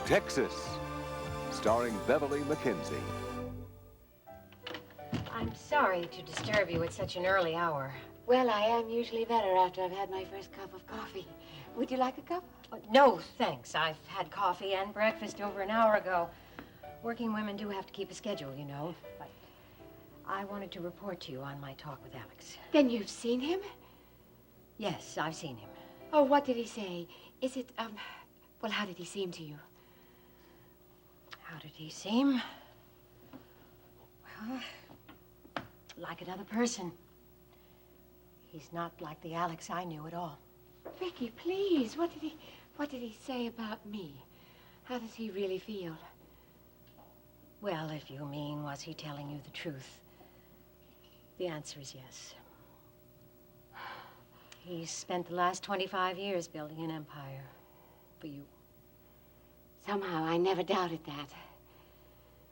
Texas, starring Beverly McKenzie. I'm sorry to disturb you at such an early hour. Well, I am usually better after I've had my first cup of coffee. Would you like a cup? No, thanks. I've had coffee and breakfast over an hour ago. Working women do have to keep a schedule, you know. But I wanted to report to you on my talk with Alex. Then you've seen him? Yes, I've seen him. Oh, what did he say? Is it, well, how did he seem to you? How did he seem? Well, like another person. He's not like the Alex I knew at all. Vicky, please, what did he say about me? How does he really feel? Well, if you mean, was he telling you the truth? The answer is yes. He's spent the last 25 years building an empire for you. Somehow, I never doubted that.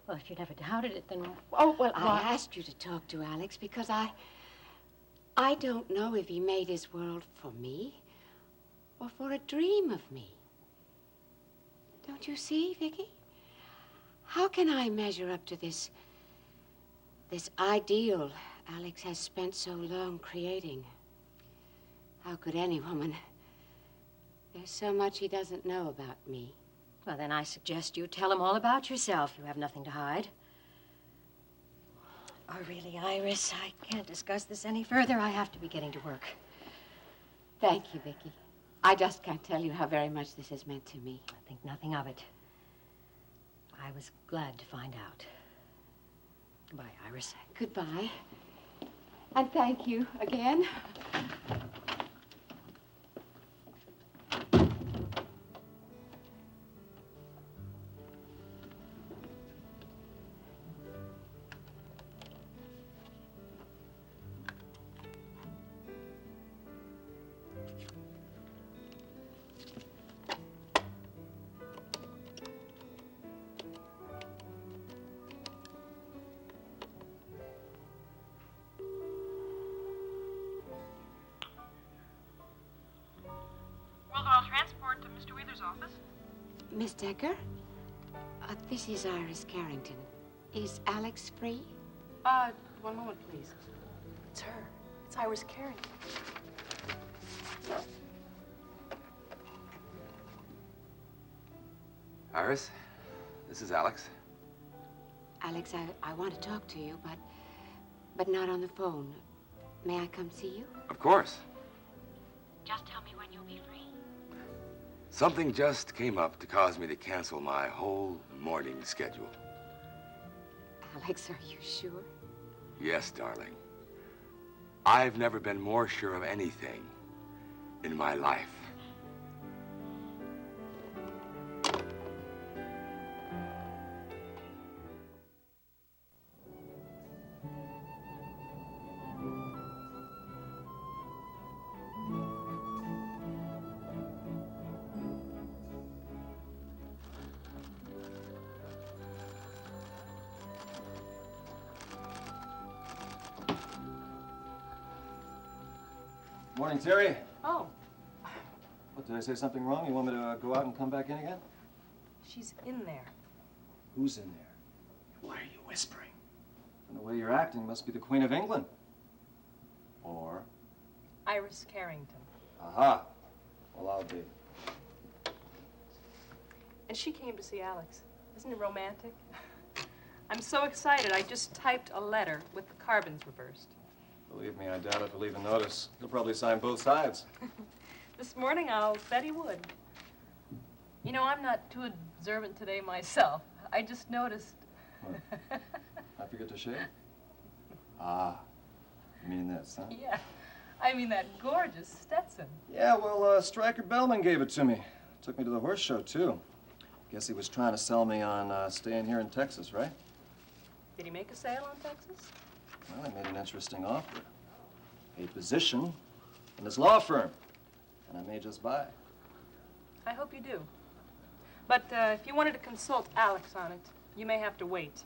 Well, if you never doubted it, then... Oh, well, I asked you to talk to Alex because I don't know if he made his world for me or for a dream of me. Don't you see, Vicky? How can I measure up to this ideal Alex has spent so long creating? How could any woman? There's so much he doesn't know about me. Well, then I suggest you tell him all about yourself. You have nothing to hide. Oh, really, Iris, I can't discuss this any further. I have to be getting to work. Thank you, Vicky. I just can't tell you how very much this has meant to me. I think nothing of it. I was glad to find out. Goodbye, Iris. Goodbye. And thank you again. Transport to Mr. Wheeler's office. Miss Decker? This is Iris Carrington. Is Alex free? One moment, please. It's her. It's Iris Carrington. Iris, this is Alex. Alex, I want to talk to you, but not on the phone. May I come see you? Of course. Just tell me when you'll be free. Something just came up to cause me to cancel my whole morning schedule. Alex, are you sure? Yes, darling. I've never been more sure of anything in my life. Morning, Terry. Oh, What, did I say something wrong? You want me to go out and come back in again? she's in there. Who's in there? Why are you whispering? And the way you're acting must be the Queen of England. Or? Iris Carrington. Aha. Well, I'll be. And she came to see Alex. Isn't it romantic? I'm so excited, I just typed a letter with the carbons reversed. Believe me, I doubt if he'll even notice. He'll probably sign both sides. This morning, I'll bet he would. You know, I'm not too observant today myself. I just noticed. What? I forget to shave? Ah, you mean this, huh? Yeah, I mean that gorgeous Stetson. Yeah, well, Stryker Bellman gave it to me. Took me to the horse show, too. Guess he was trying to sell me on staying here in Texas, right? Did he make a sale on Texas? Well, he made an interesting offer. A position in his law firm. And I may just buy. I hope you do. But if you wanted to consult Alex on it, you may have to wait.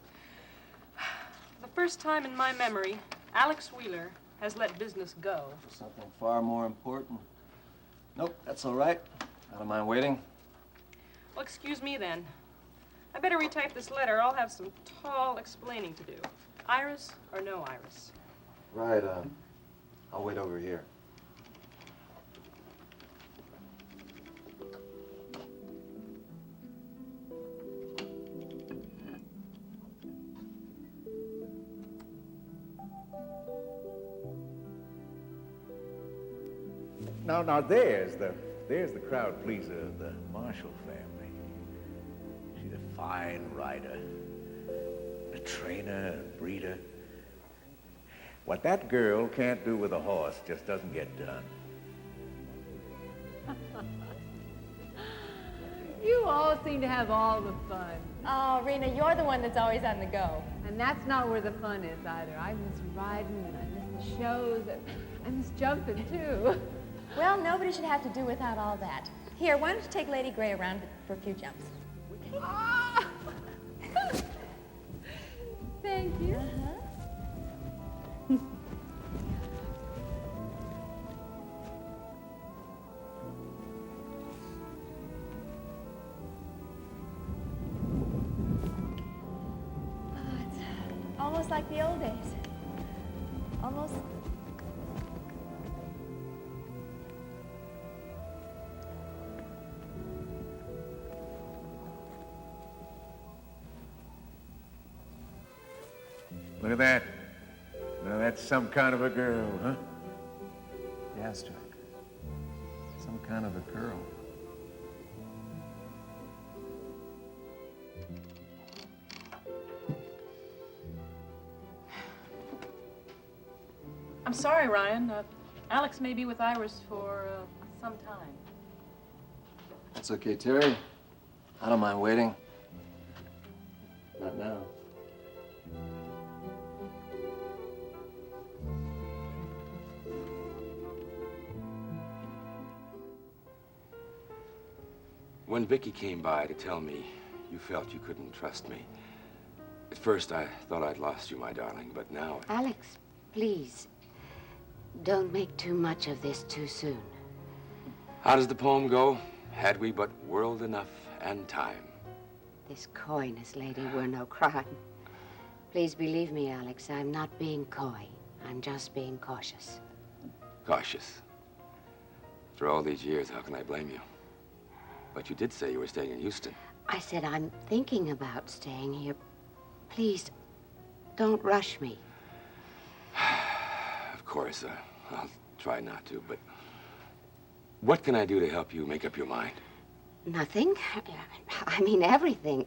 The first time in my memory, Alex Wheeler has let business go. For something far more important. Nope, that's all right. I don't mind waiting. Well, excuse me then. I better retype this letter. I'll have some tall explaining to do. Iris or no Iris? Right, I'll wait over here. Now there's the crowd pleaser of the Marshall family. She's a fine rider, a trainer, a breeder. What that girl can't do with a horse just doesn't get done. You all seem to have all the fun. Oh, Reena, you're the one that's always on the go. And that's not where the fun is either. I miss riding and I miss the shows and I miss jumping too. Well, nobody should have to do without all that. Here, why don't you take Lady Gray around for a few jumps? Ah! Thank you. Oh, it's almost like the old days. Almost. Look at that. Now that's some kind of a girl, huh? Yeah, Strike. Some kind of a girl. I'm sorry, Ryan. Alex may be with Iris for some time. That's okay, Terry. I don't mind waiting. Not now. When Vicky came by to tell me you felt you couldn't trust me, at first I thought I'd lost you, my darling, but now... Alex, please, don't make too much of this too soon. How does the poem go? Had we but world enough and time. This coyness, lady, were no crime. Please believe me, Alex, I'm not being coy. I'm just being cautious. Cautious. After all these years, how can I blame you? But you did say you were staying in Houston. I said I'm thinking about staying here. Please, don't rush me. Of course, I'll try not to, but what can I do to help you make up your mind? Nothing. I mean everything.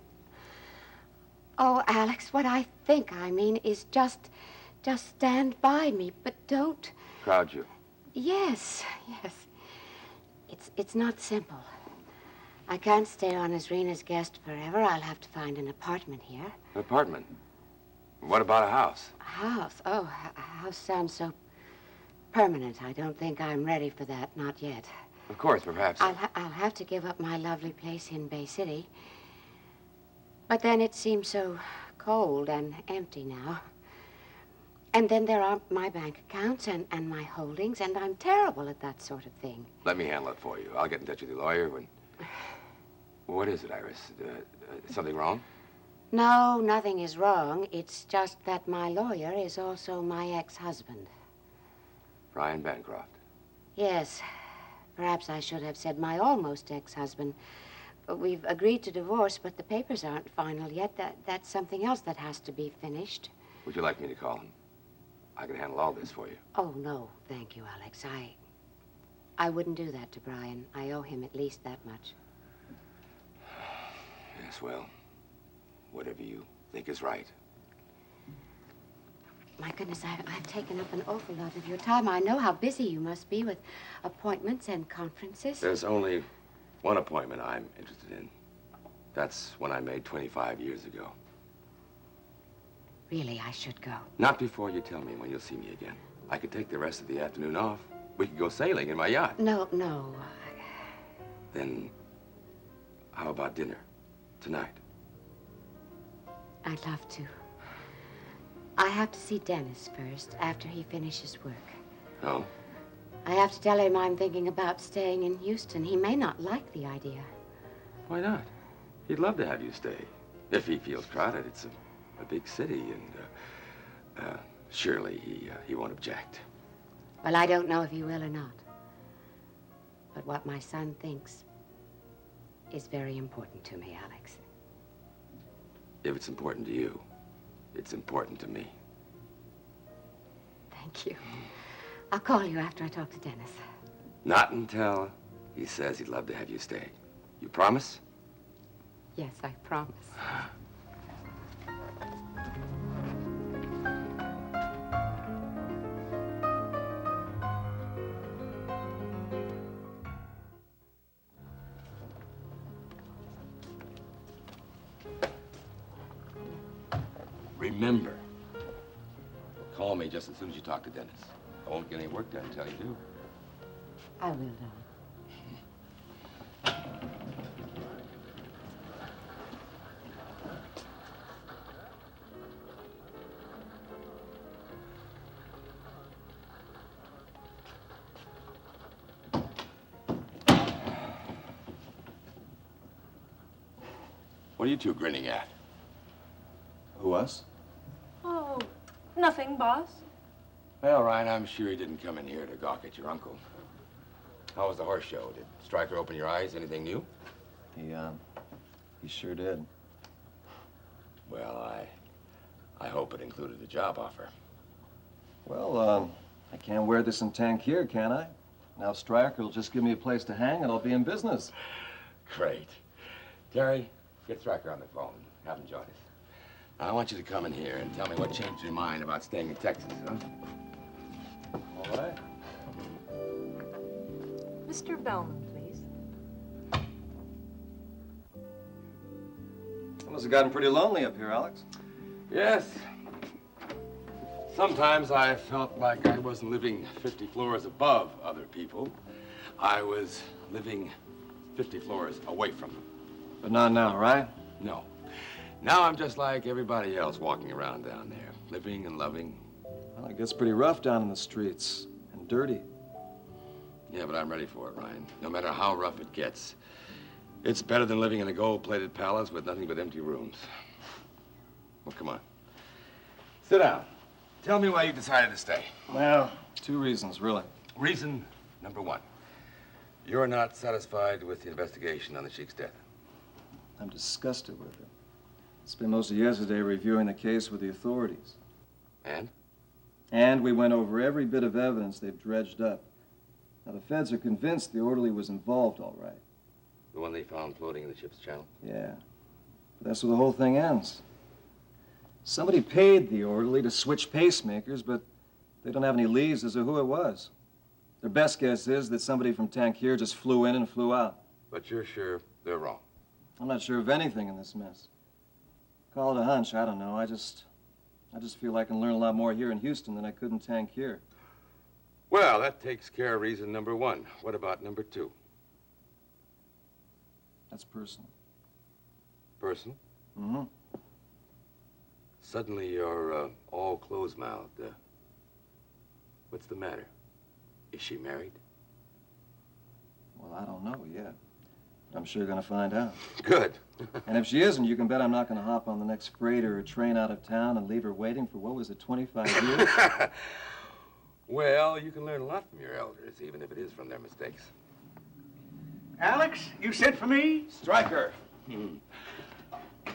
Oh, Alex, what I think I mean is just stand by me, but don't. Crowd you? Yes. It's not simple. I can't stay on as Reena's guest forever. I'll have to find an apartment here. An apartment? What about a house? A house? Oh, a house sounds so permanent. I don't think I'm ready for that, not yet. Of course, perhaps. I'll have to give up my lovely place in Bay City. But then it seems so cold and empty now. And then there are my bank accounts and my holdings, and I'm terrible at that sort of thing. Let me handle it for you. I'll get in touch with your lawyer when... What is it, Iris? Something wrong? No, nothing is wrong. It's just that my lawyer is also my ex-husband. Ryan Bancroft. Yes. Perhaps I should have said my almost ex-husband. We've agreed to divorce, but the papers aren't final yet. That's something else that has to be finished. Would you like me to call him? I can handle all this for you. Oh, no, thank you, Alex. I wouldn't do that to Brian. I owe him at least that much. Yes, well, whatever you think is right. My goodness, I've taken up an awful lot of your time. I know how busy you must be with appointments and conferences. There's only one appointment I'm interested in. That's one I made 25 years ago. Really, I should go. Not before you tell me when you'll see me again. I could take the rest of the afternoon off. We could go sailing in my yacht. No. Then, how about dinner tonight? I'd love to. I have to see Dennis first, after he finishes work. Oh? I have to tell him I'm thinking about staying in Houston. He may not like the idea. Why not? He'd love to have you stay. If he feels crowded, it's a big city, and surely he won't object. Well, I don't know if he will or not. But what my son thinks is very important to me, Alex. If it's important to you, it's important to me. Thank you. I'll call you after I talk to Dennis. Not until he says he'd love to have you stay. You promise? Yes, I promise. Remember, call me just as soon as you talk to Dennis. I won't get any work done until you do. I will, darling. What are you two grinning at? Who, us? Oh, nothing, boss. Well, Ryan, I'm sure he didn't come in here to gawk at your uncle. How was the horse show? Did Stryker open your eyes? Anything new? He sure did. Well, I hope it included a job offer. Well, I can't wear this in Tangier, can I? Now Stryker will just give me a place to hang and I'll be in business. Great. Terry, get Stryker on the phone. Have him join us. Now, I want you to come in here and tell me what changed your mind about staying in Texas, huh? All right. Mr. Bellman, please. It must have gotten pretty lonely up here, Alex. Yes. Sometimes I felt like I wasn't living 50 floors above other people. I was living 50 floors away from them. But not now, right? No. Now I'm just like everybody else walking around down there, living and loving. Well, it gets pretty rough down in the streets and dirty. Yeah, but I'm ready for it, Ryan. No matter how rough it gets. It's better than living in a gold-plated palace with nothing but empty rooms. Well, come on. Sit down. Tell me why you decided to stay. Well, two reasons, really. Reason number one. You're not satisfied with the investigation on the Sheik's death. I'm disgusted with it. Spent most of yesterday reviewing the case with the authorities. And? And we went over every bit of evidence they've dredged up. Now, the feds are convinced the orderly was involved, all right. The one they found floating in the ship's channel? Yeah. But that's where the whole thing ends. Somebody paid the orderly to switch pacemakers, but they don't have any leads as to who it was. Their best guess is that somebody from Tangier just flew in and flew out. But you're sure they're wrong? I'm not sure of anything in this mess. Call it a hunch, I don't know. I just feel I can learn a lot more here in Houston than I could in Tangier. Well, that takes care of reason number one. What about number two? That's personal. Personal? Mm-hmm. Suddenly you're all closed-mouthed. What's the matter? Is she married? Well, I don't know yet. But I'm sure gonna find out. Good. And if she isn't, you can bet I'm not gonna hop on the next freighter or train out of town and leave her waiting for, what was it, 25 years? Well, you can learn a lot from your elders, even if it is from their mistakes. Alex, you sent for me? Stryker.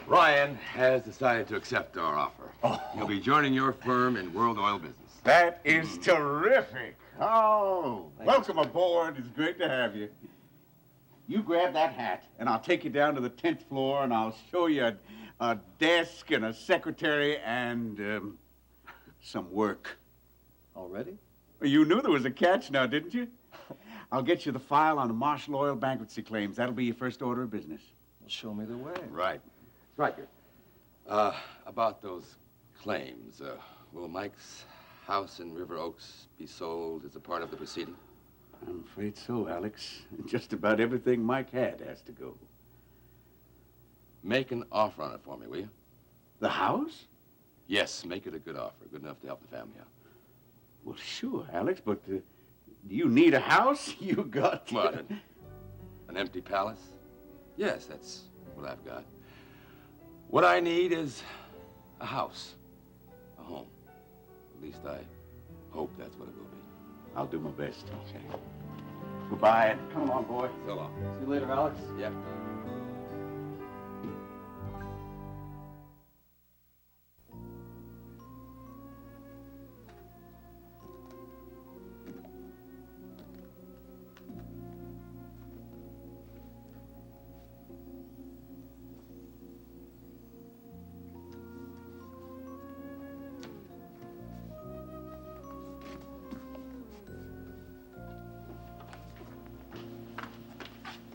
Ryan has decided to accept our offer. Oh. He'll be joining your firm in World Oil Business. That is terrific. Oh, welcome aboard. It's great to have you. You grab that hat, and I'll take you down to the 10th floor, and I'll show you a desk and a secretary and some work. Already? You knew there was a catch now, didn't you? I'll get you the file on the Marshall Oil bankruptcy claims. That'll be your first order of business. Well, show me the way. Right. Stryker, about those claims, will Mike's house in River Oaks be sold as a part of the proceeding? I'm afraid so, Alex. Just about everything Mike had has to go. Make an offer on it for me, will you? The house? Yes, make it a good offer, good enough to help the family out. Well, sure, Alex, but do you need a house? You got... What, an empty palace? Yes, that's what I've got. What I need is a house, a home. At least I hope that's what it will be. I'll do my best. Okay. Goodbye, and come along, boy. So long. See you later, Alex. Yep.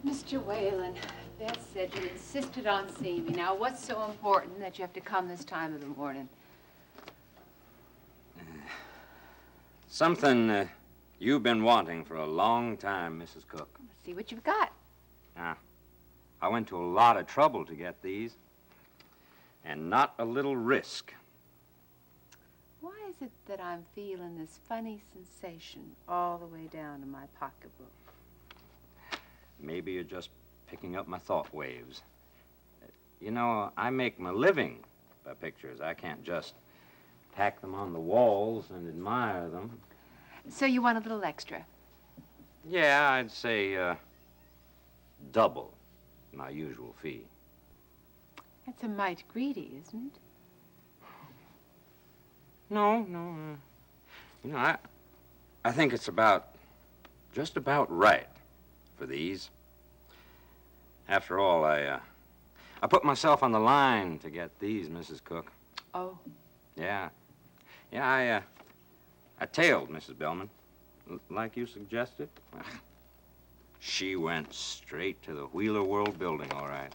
Mr. Whalen, Beth said you insisted on seeing me. Now, what's so important that you have to come this time of the morning? Something you've been wanting for a long time, Mrs. Cook. Let's see what you've got. Now, I went to a lot of trouble to get these, and not a little risk. Why is it that I'm feeling this funny sensation all the way down in my pocketbook? Maybe you're just picking up my thought waves. You know, I make my living by pictures. I can't just tack them on the walls and admire them. So you want a little extra? Yeah, I'd say double my usual fee. That's a mite greedy, isn't it? No. You know, I think it's just about right for these. After all, I put myself on the line to get these, Mrs. Cook. Oh. Yeah, I tailed Mrs. Bellman, like you suggested. She went straight to the Wheeler World building, all right.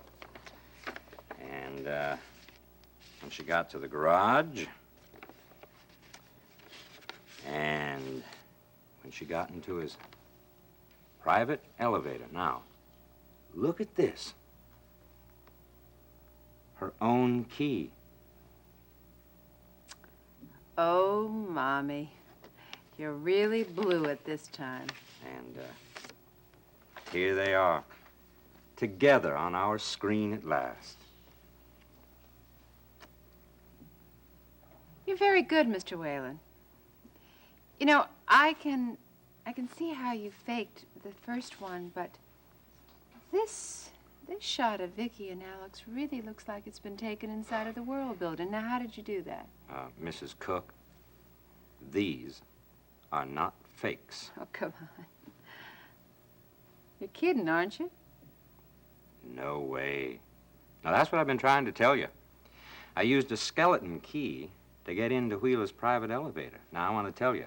And when she got to the garage, and when she got into his private elevator. Now, look at this. Her own key. Oh, Mommy. You really blew it this time. And here they are, together on our screen at last. You're very good, Mr. Whalen. You know, I can see how you faked the first one, but this shot of Vicky and Alex really looks like it's been taken inside of the World building. Now, how did you do that? Mrs. Cook, these are not fakes. Oh, come on. You're kidding, aren't you? No way. Now, that's what I've been trying to tell you. I used a skeleton key to get into Wheeler's private elevator. Now, I want to tell you,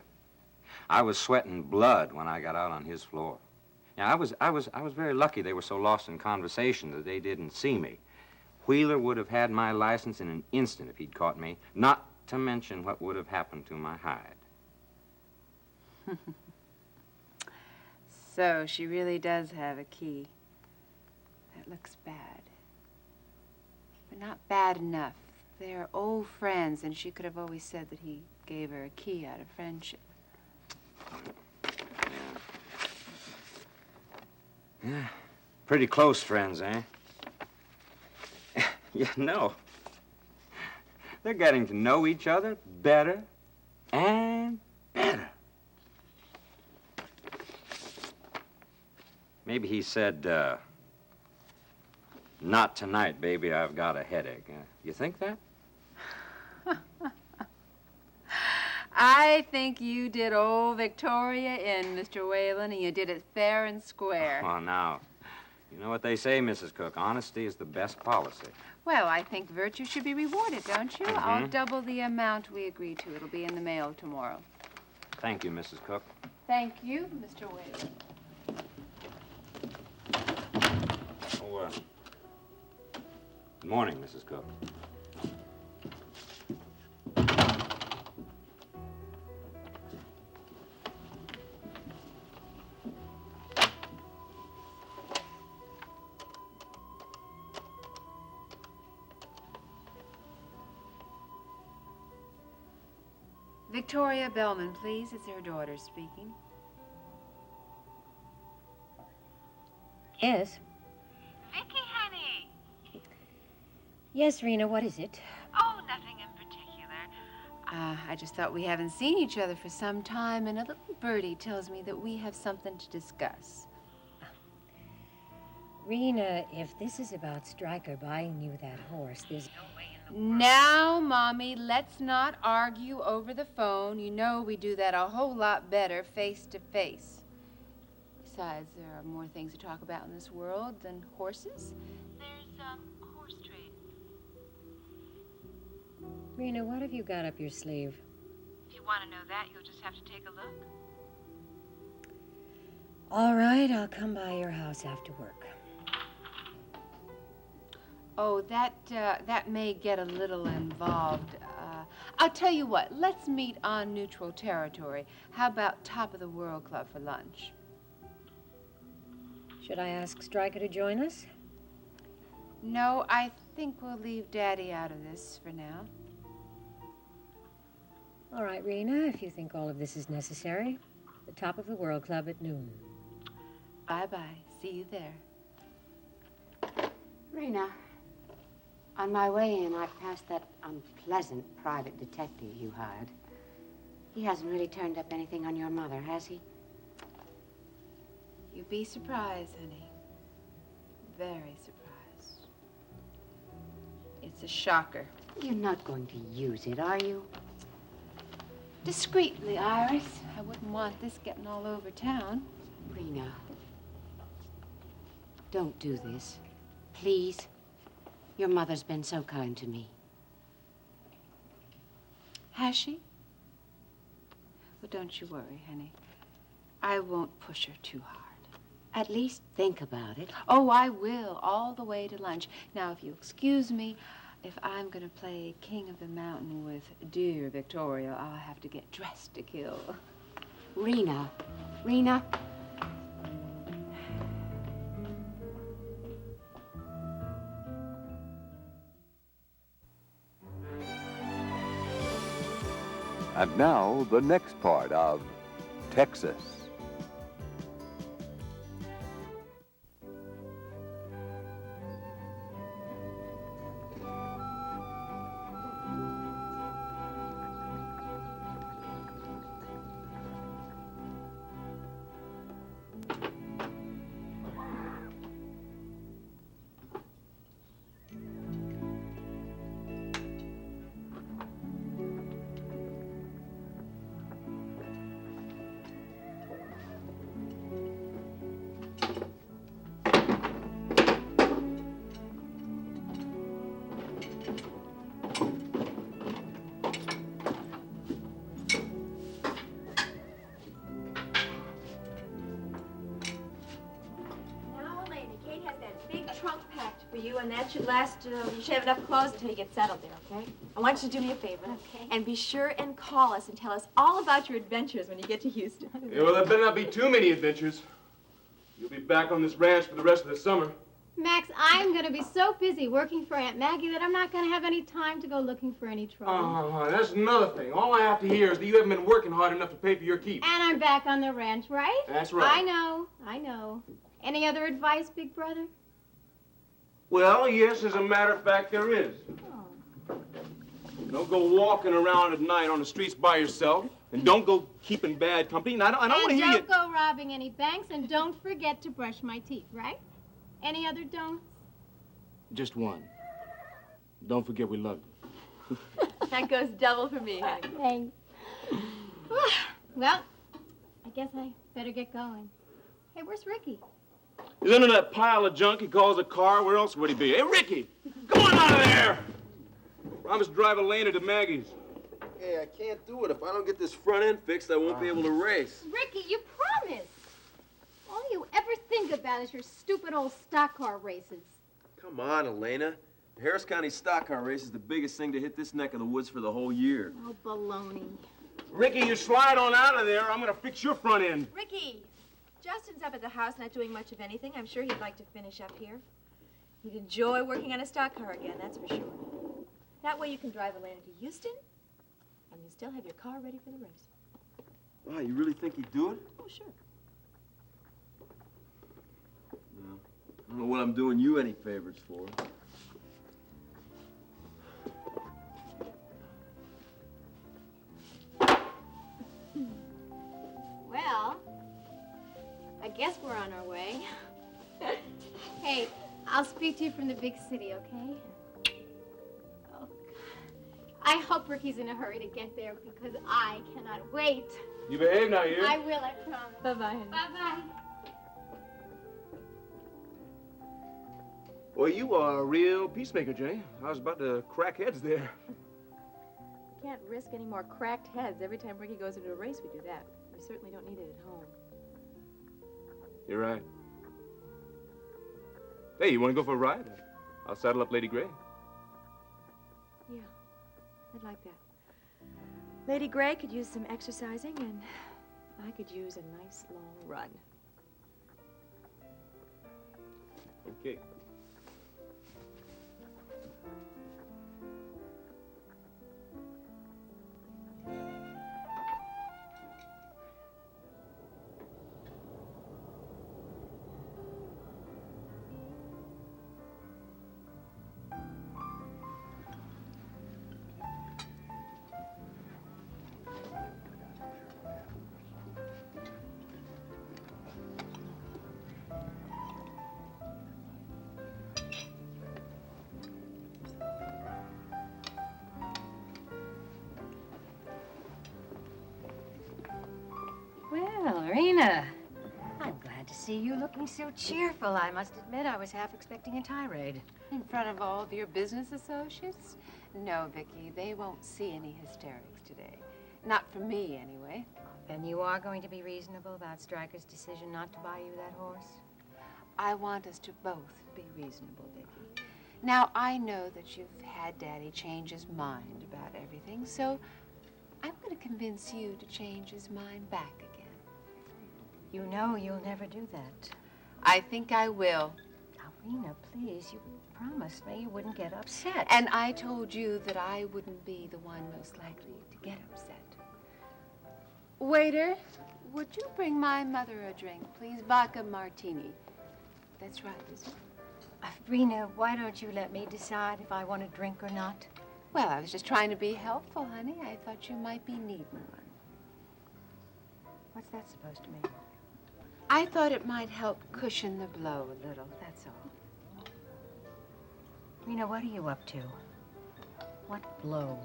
I was sweating blood when I got out on his floor. Now, I was very lucky they were so lost in conversation that they didn't see me. Wheeler would have had my license in an instant if he'd caught me, not to mention what would have happened to my hide. So, she really does have a key. That looks bad. But not bad enough. They're old friends, and she could have always said that he gave her a key out of friendship. Yeah, pretty close friends, eh? You know, they're getting to know each other better and better. Maybe he said, not tonight, baby, I've got a headache. You think that? I think you did old Victoria in, Mr. Whalen, and you did it fair and square. Oh, now, you know what they say, Mrs. Cook, honesty is the best policy. Well, I think virtue should be rewarded, don't you? I'll double the amount we agreed to. It'll be in the mail tomorrow. Thank you, Mrs. Cook. Thank you, Mr. Whalen. Oh, good morning, Mrs. Cook. Victoria Bellman, please. It's her daughter speaking. Yes. Vicky, honey. Yes, Reena, what is it? Oh, nothing in particular. I just thought we haven't seen each other for some time, and a little birdie tells me that we have something to discuss. Reena, if this is about Stryker buying you that horse, there's no way in the world. Now, Mommy, let's not argue over the phone. You know we do that a whole lot better face to face. Besides, there are more things to talk about in this world than horses. There's horse trading. Reena, what have you got up your sleeve? If you want to know that, you'll just have to take a look. All right, I'll come by your house after work. Oh, that may get a little involved. I'll tell you what, let's meet on neutral territory. How about Top of the World Club for lunch? Should I ask Stryker to join us? No, I think we'll leave Daddy out of this for now. All right, Reena, if you think all of this is necessary. The Top of the World Club at noon. Bye-bye. See you there. Reena, on my way in, I passed that unpleasant private detective you hired. He hasn't really turned up anything on your mother, has he? You'd be surprised, honey. Very surprised. It's a shocker. You're not going to use it, are you? Discreetly, Iris. I wouldn't want this getting all over town. Reena, don't do this. Please. Your mother's been so kind to me. Has she? Well, don't you worry, honey. I won't push her too hard. At least think about it. Oh, I will, all the way to lunch. Now, if you excuse me, if I'm going to play King of the Mountain with dear Victoria, I'll have to get dressed to kill. Reena. Reena. And now, the next part of Texas. You, and that should last, you should have enough clothes until you get settled there, okay? I want you to do me a favor. Okay. And be sure and call us and tell us all about your adventures when you get to Houston. Yeah, well, there better not be too many adventures. You'll be back on this ranch for the rest of the summer. Max, I'm going to be so busy working for Aunt Maggie that I'm not going to have any time to go looking for any trouble. That's another thing. All I have to hear is that you haven't been working hard enough to pay for your keep. And I'm back on the ranch, right? That's right. I know. Any other advice, Big Brother? Well, yes, as a matter of fact, there is. Oh. Don't go walking around at night on the streets by yourself, and don't go keeping bad company. And I don't want to hear you. And don't go robbing any banks, and don't forget to brush my teeth, right? Any other don'ts? Just one. Don't forget we love you. That goes double for me, honey. Thanks. Well, I guess I better get going. Hey, where's Ricky? He's under that pile of junk he calls a car. Where else would he be? Hey, Ricky! Come on out of there! Promise to drive Elena to Maggie's. Hey, I can't do it. If I don't get this front end fixed, I won't be able to race. Ricky, you promised. All you ever think about is your stupid old stock car races. Come on, Elena. The Harris County stock car race is the biggest thing to hit this neck of the woods for the whole year. Oh, baloney. Ricky, you slide on out of there. I'm gonna fix your front end. Ricky, Justin's up at the house not doing much of anything. I'm sure he'd like to finish up here. He'd enjoy working on a stock car again, that's for sure. That way you can drive Elena to Houston, and you still have your car ready for the race. Wow, you really think he'd do it? Oh, sure. No. I don't know what I'm doing you any favors for. guess we're on our way. Hey, I'll speak to you from the big city, okay? Oh, I hope Ricky's in a hurry to get there because I cannot wait. You behave now, you. I will, I promise. Bye-bye. Bye-bye. Well, you are a real peacemaker, Jenny. I was about to crack heads there. We can't risk any more cracked heads every time Ricky goes into a race. We do that. We certainly don't need it at home. You're right. Hey, you want to go for a ride? I'll saddle up Lady Gray. Yeah, I'd like that. Lady Gray could use some exercising, and I could use a nice long run. Okay. Well, Reena, I'm glad to see you looking so cheerful. I must admit I was half expecting a tirade. In front of all of your business associates? No, Vicky, they won't see any hysterics today. Not from me, anyway. Then you are going to be reasonable about Stryker's decision not to buy you that horse? I want us to both be reasonable, Vicky. Now, I know that you've had Daddy change his mind about everything, so I'm going to convince you to change his mind back again. You know you'll never do that. I think I will. Now, Reena, please, you promised me you wouldn't get upset. And I told you that I wouldn't be the one most likely to get upset. Waiter, would you bring my mother a drink, please? Vodka martini. That's right, isn't it? Reena, why don't you let me decide if I want a drink or not? Well, I was just trying to be helpful, honey. I thought you might be needing one. What's that supposed to mean? I thought it might help cushion the blow a little, that's all. Reena, what are you up to? What blow?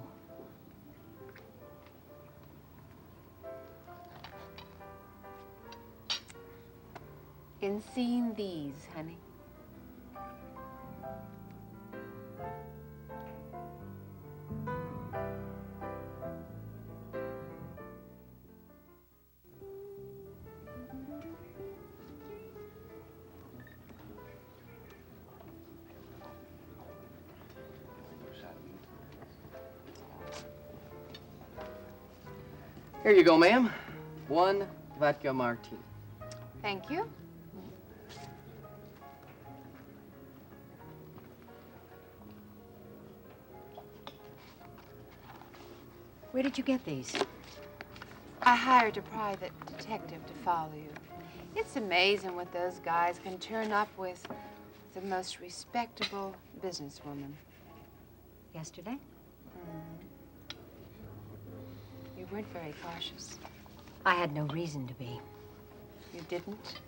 In seeing these, honey. Here you go, ma'am. One vodka martini. Thank you. Where did you get these? I hired a private detective to follow you. It's amazing what those guys can turn up with the most respectable businesswoman. Yesterday? You weren't very cautious. I had no reason to be. You didn't?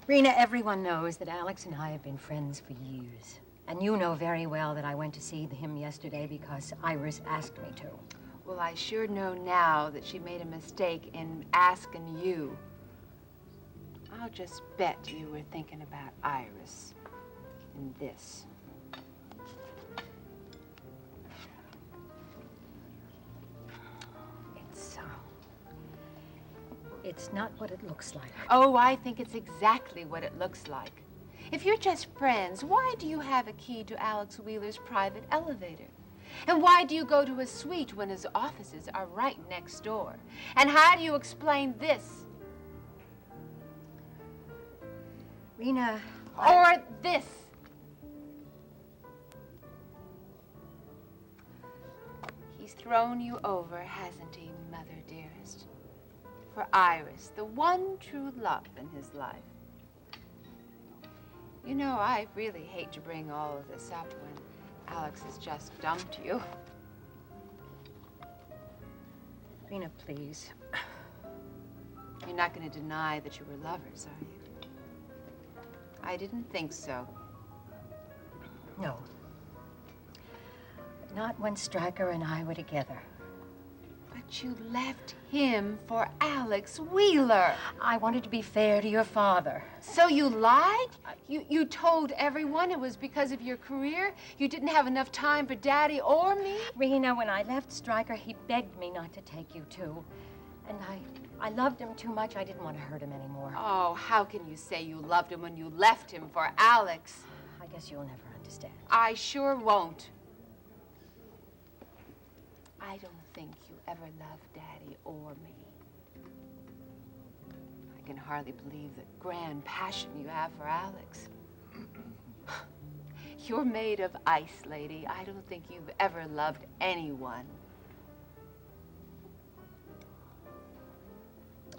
Reena, everyone knows that Alex and I have been friends for years. And you know very well that I went to see him yesterday because Iris asked me to. Well, I sure know now that she made a mistake in asking you. I'll just bet you were thinking about Iris and this. It's not what it looks like. Oh, I think it's exactly what it looks like. If you're just friends, why do you have a key to Alex Wheeler's private elevator? And why do you go to his suite when his offices are right next door? And how do you explain this? Reena, or this? He's thrown you over, hasn't he, Mother dearest? For Iris, the one true love in his life. You know, I really hate to bring all of this up when Alex has just dumped you. Reena, please. You're not going to deny that you were lovers, are you? I didn't think so. No. Not when Stryker and I were together. But you left him for Alex Wheeler. I wanted to be fair to your father. So you lied? You told everyone it was because of your career? You didn't have enough time for Daddy or me? Reena, when I left Stryker, he begged me not to take you too. And I loved him too much. I didn't want to hurt him anymore. Oh, how can you say you loved him when you left him for Alex? I guess you'll never understand. I sure won't. I don't think you ever loved Daddy or me. I can hardly believe the grand passion you have for Alex. You're made of ice, lady. I don't think you've ever loved anyone.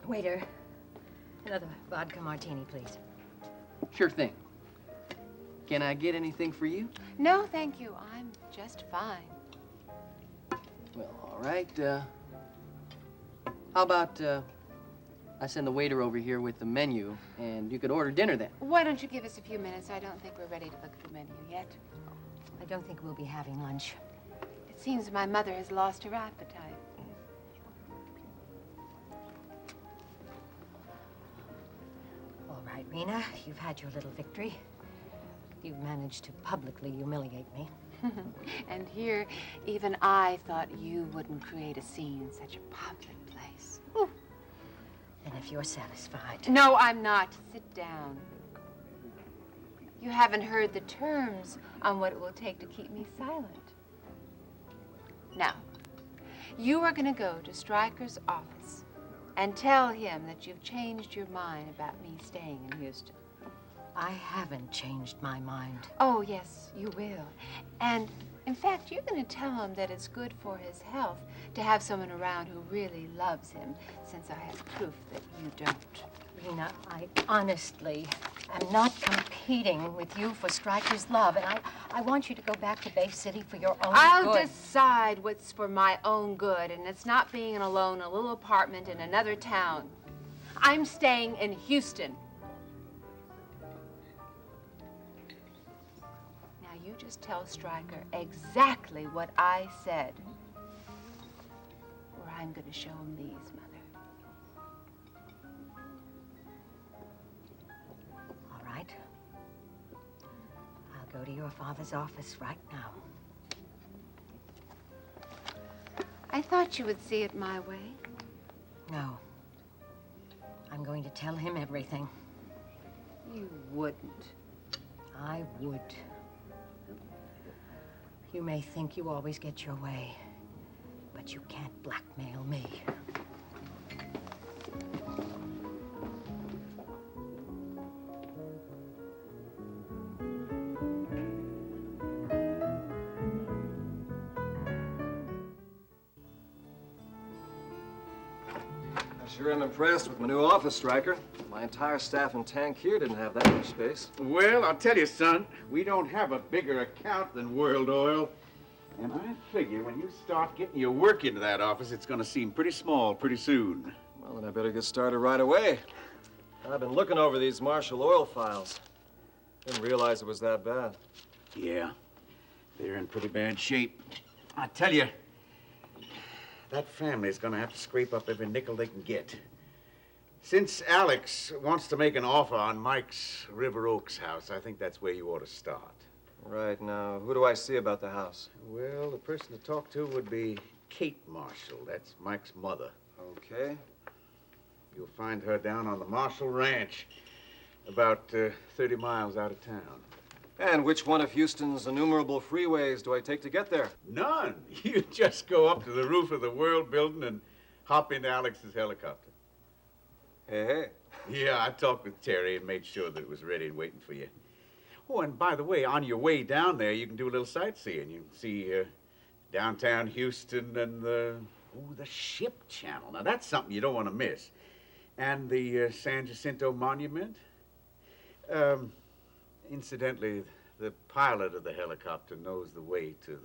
Waiter, another vodka martini, please. Sure thing. Can I get anything for you? No, thank you. I'm just fine. Well, all right. How about I send the waiter over here with the menu, and you could order dinner then? Why don't you give us a few minutes? I don't think we're ready to look at the menu yet. I don't think we'll be having lunch. It seems my mother has lost her appetite. All right, Reena, you've had your little victory. You've managed to publicly humiliate me. And here, even I thought you wouldn't create a scene in such a public place. Ooh. And if you're satisfied... No, I'm not. Sit down. You haven't heard the terms on what it will take to keep me silent. Now, you are going to go to Stryker's office and tell him that you've changed your mind about me staying in Houston. I haven't changed my mind. Oh, yes, you will. And, in fact, you're going to tell him that it's good for his health to have someone around who really loves him, since I have proof that you don't. Reena, I honestly am not competing with you for Stryker's love, and I want you to go back to Bay City for your own I'll good. decide what's for my own good, and it's not being alone in a little apartment in another town. I'm staying in Houston. You just tell Stryker exactly what I said, or I'm going to show him these, Mother. All right. I'll go to your father's office right now. I thought you would see it my way. No. I'm going to tell him everything. You wouldn't. I would. You may think you always get your way, but you can't blackmail me. I sure am impressed with my new office, Stryker. My entire staff and tank here didn't have that much space. Well, I'll tell you, son, we don't have a bigger account than World Oil. And I figure when you start getting your work into that office, it's going to seem pretty small pretty soon. Well, then I better get started right away. I've been looking over these Marshall Oil files. Didn't realize it was that bad. Yeah, they're in pretty bad shape. I tell you, that family's going to have to scrape up every nickel they can get. Since Alex wants to make an offer on Mike's River Oaks house, I think that's where you ought to start. Right, now, who do I see about the house? Well, the person to talk to would be Kate Marshall. That's Mike's mother. Okay. You'll find her down on the Marshall Ranch, about 30 miles out of town. And which one of Houston's innumerable freeways do I take to get there? None. You just go up to the roof of the World Building and hop into Alex's helicopter. Hey, hey. Yeah, I talked with Terry and made sure that it was ready and waiting for you. Oh, and by the way, on your way down there, you can do a little sightseeing. You can see downtown Houston and the ship channel. Now, that's something you don't want to miss. And the San Jacinto Monument. Incidentally, the pilot of the helicopter knows the way to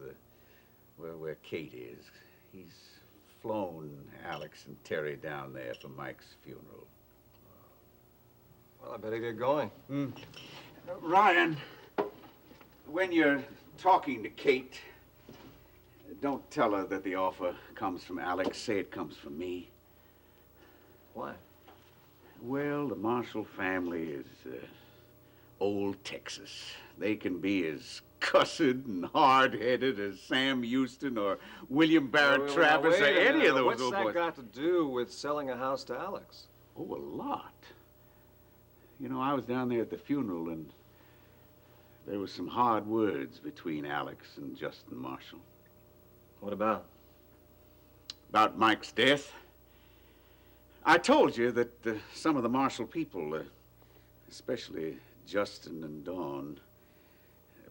where Kate is. He's flown Alex and Terry down there for Mike's funeral. Well, I better get going. Ryan, when you're talking to Kate, don't tell her that the offer comes from Alex. Say it comes from me. Why? Well, the Marshall family is old Texas. They can be as cussed and hard-headed as Sam Houston or William Barrett Travis or any of those What's old that boys. got to do with selling a house to Alex? Oh, a lot. You know, I was down there at the funeral, and there were some hard words between Alex and Justin Marshall. What about? About Mike's death. I told you that some of the Marshall people, especially Justin and Dawn,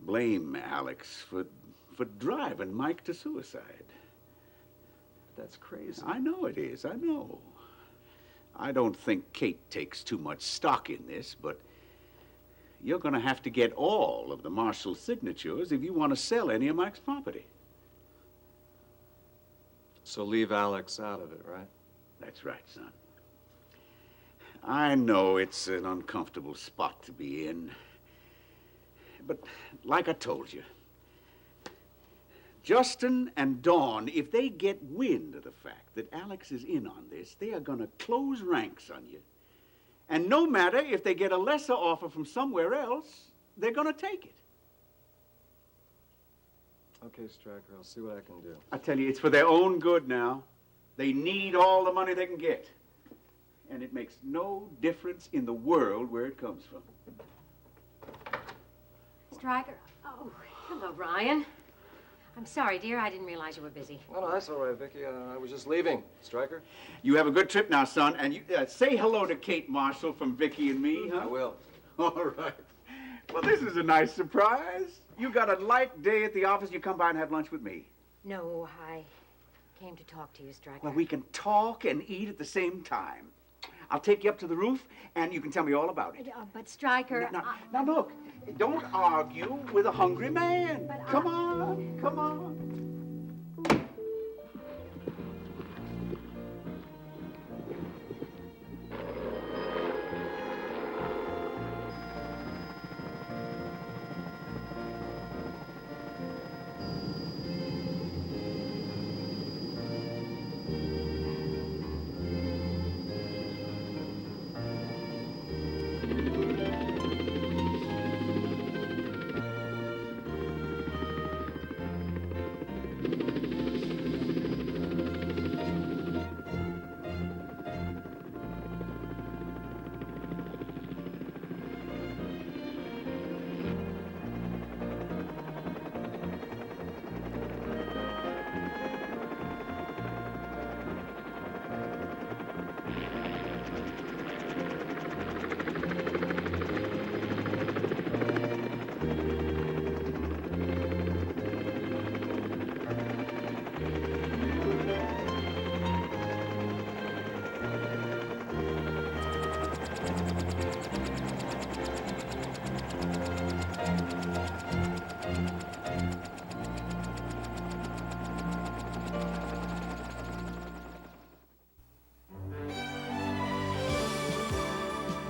blame Alex for driving Mike to suicide. That's crazy. I know it is, I know. I don't think Kate takes too much stock in this, but you're going to have to get all of the Marshall signatures if you want to sell any of Mike's property. So leave Alex out of it, right? That's right, son. I know it's an uncomfortable spot to be in. But like I told you, Justin and Dawn, if they get wind of the fact that Alex is in on this, they are going to close ranks on you. And no matter if they get a lesser offer from somewhere else, they're going to take it. Okay, Stryker, I'll see what I can do. I tell you, it's for their own good now. They need all the money they can get. And it makes no difference in the world where it comes from. Stryker? Oh, hello, Ryan. I'm sorry, dear. I didn't realize you were busy. No, that's all right, Vicky. I was just leaving. Stryker? You have a good trip now, son. And you say hello to Kate Marshall from Vicky and me, huh? I will. All right. Well, this is a nice surprise. You got a light day at the office. You come by and have lunch with me. No, I came to talk to you, Stryker. Well, we can talk and eat at the same time. I'll take you up to the roof, and you can tell me all about it. But Stryker... Now, look, don't argue with a hungry man. Come on, come on.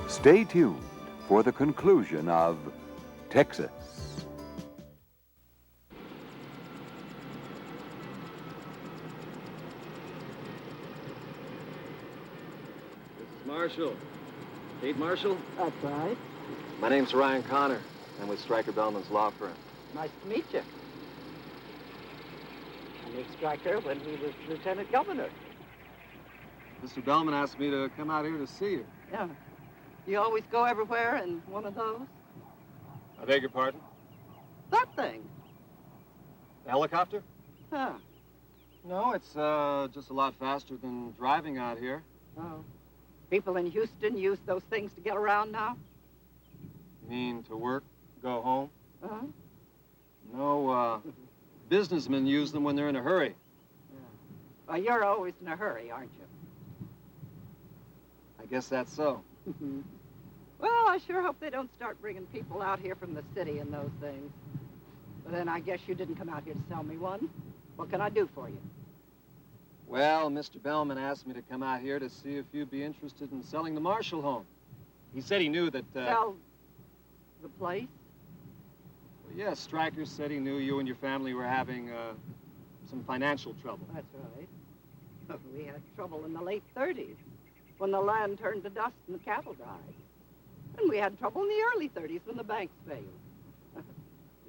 Stay tuned for the conclusion of Texas. This is Marshall. Kate Marshall? That's right. My name's Ryan Connor. I'm with Stryker Bellman's law firm. Nice to meet you. I knew Stryker when he was lieutenant governor. Mr. Bellman asked me to come out here to see you. Yeah. You always go everywhere in one of those? I beg your pardon? That thing. The helicopter? Huh. No, it's just a lot faster than driving out here. Oh. People in Houston use those things to get around now? You mean to work, go home? Uh-huh. No, businessmen use them when they're in a hurry. Well, you're always in a hurry, aren't you? I guess that's so. Well, I sure hope they don't start bringing people out here from the city in those things. But then I guess you didn't come out here to sell me one. What can I do for you? Well, Mr. Bellman asked me to come out here to see if you'd be interested in selling the Marshall home. He said he knew that, Sell the place? Well, yes, Stryker said he knew you and your family were having, some financial trouble. That's right. We had trouble in the late 30s when the land turned to dust and the cattle died. And we had trouble in the early 30s when the banks failed.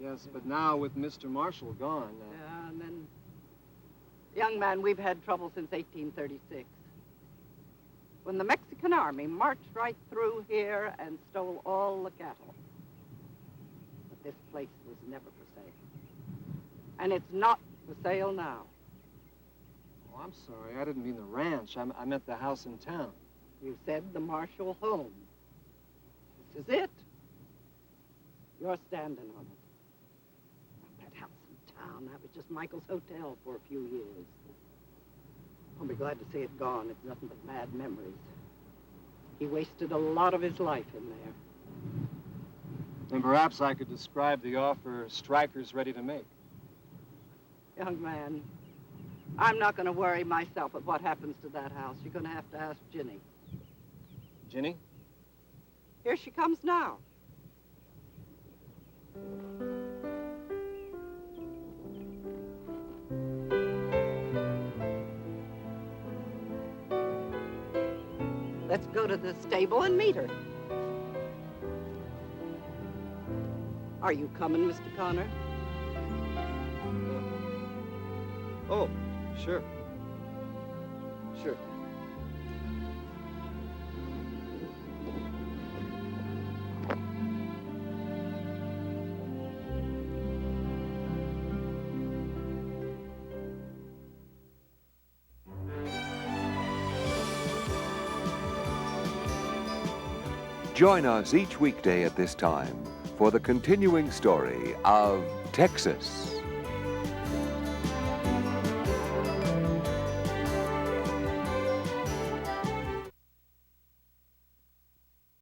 Yes, but now with Mr. Marshall gone... Yeah, and then, young man, we've had trouble since 1836. When the Mexican army marched right through here and stole all the cattle. But this place was never for sale. And it's not for sale now. Oh, I'm sorry. I didn't mean the ranch. I meant the house in town. You said the Marshall home. This is it. You're standing on it. That house in town, that was just Michael's hotel for a few years. I'll be glad to see it gone. It's nothing but bad memories. He wasted a lot of his life in there. Then perhaps I could describe the offer Stryker's ready to make. Young man, I'm not going to worry myself at what happens to that house. You're going to have to ask Ginny. Ginny? Here she comes now. Let's go to the stable and meet her. Are you coming, Mr. Connor? Oh, sure. Sure. Join us each weekday at this time for the continuing story of Texas.